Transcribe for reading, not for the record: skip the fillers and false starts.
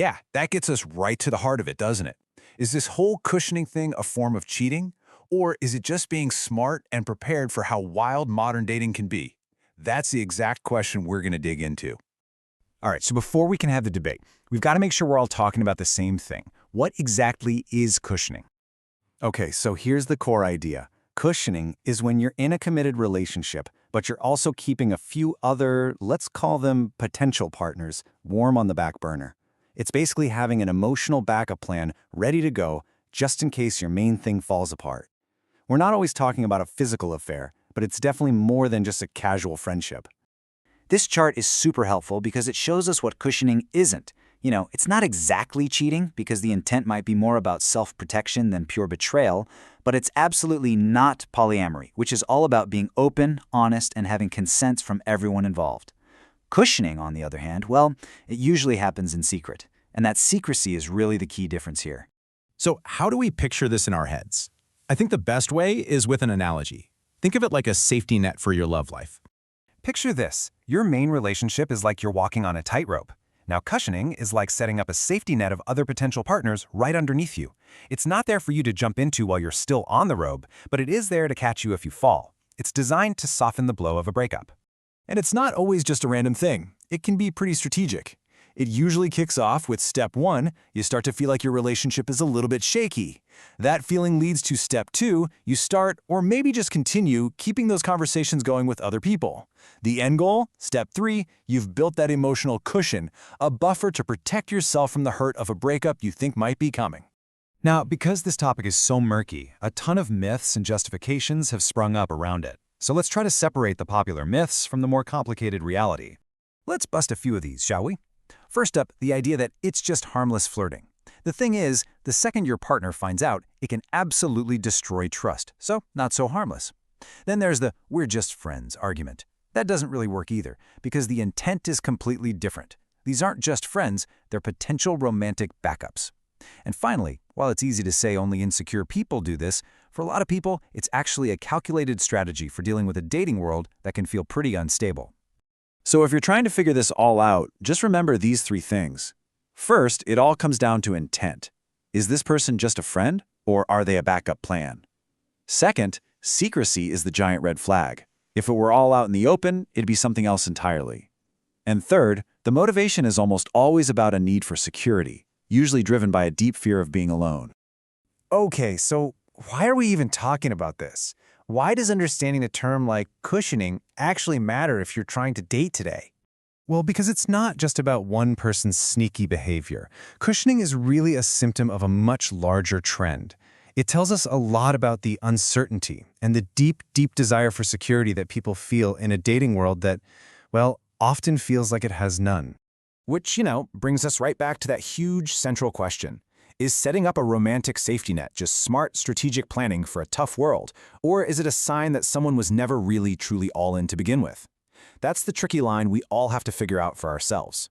Yeah, that gets us right to the heart of it, doesn't it? Is this whole cushioning thing a form of cheating? Or is it just being smart and prepared for how wild modern dating can be? That's the exact question we're going to dig into. All right, so before we can have the debate, we've got to make sure we're all talking about the same thing. What exactly is cushioning? Okay, so here's the core idea. Cushioning is when you're in a committed relationship, but you're also keeping a few other, let's call them potential partners, warm on the back burner. It's basically having an emotional backup plan ready to go just in case your main thing falls apart. We're not always talking about a physical affair, but it's definitely more than just a casual friendship. This chart is super helpful because it shows us what cushioning isn't. It's not exactly cheating because the intent might be more about self-protection than pure betrayal, but it's absolutely not polyamory, which is all about being open, honest, and having consent from everyone involved. Cushioning, on the other hand, well, it usually happens in secret, and that secrecy is really the key difference here. So how do we picture this in our heads? I think the best way is with an analogy. Think of it like a safety net for your love life. Picture this. Your main relationship is like you're walking on a tightrope. Now, cushioning is like setting up a safety net of other potential partners right underneath you. It's not there for you to jump into while you're still on the rope, but it is there to catch you if you fall. It's designed to soften the blow of a breakup. And it's not always just a random thing. It can be pretty strategic. It usually kicks off with step 1, you start to feel like your relationship is a little bit shaky. That feeling leads to step 2, you start, or maybe just continue, keeping those conversations going with other people. The end goal, step 3, you've built that emotional cushion, a buffer to protect yourself from the hurt of a breakup you think might be coming. Now, because this topic is so murky, a ton of myths and justifications have sprung up around it. So let's try to separate the popular myths from the more complicated reality. Let's bust a few of these, shall we? First up, the idea that it's just harmless flirting. The thing is, the second your partner finds out, it can absolutely destroy trust, so not so harmless. Then there's the "we're just friends" argument. That doesn't really work either, because the intent is completely different. These aren't just friends, they're potential romantic backups. And finally, while it's easy to say only insecure people do this, for a lot of people, it's actually a calculated strategy for dealing with a dating world that can feel pretty unstable. So if you're trying to figure this all out, just remember these 3 things. First, it all comes down to intent. Is this person just a friend, or are they a backup plan? Second, secrecy is the giant red flag. If it were all out in the open, it'd be something else entirely. And third, the motivation is almost always about a need for security, usually driven by a deep fear of being alone. Okay, so why are we even talking about this? Why does understanding a term like cushioning actually matter if you're trying to date today? Well, because it's not just about one person's sneaky behavior. Cushioning is really a symptom of a much larger trend. It tells us a lot about the uncertainty and the deep, deep desire for security that people feel in a dating world that, well, often feels like it has none. Which, brings us right back to that huge central question. Is setting up a romantic safety net just smart, strategic planning for a tough world, or is it a sign that someone was never really, truly all in to begin with? That's the tricky line we all have to figure out for ourselves.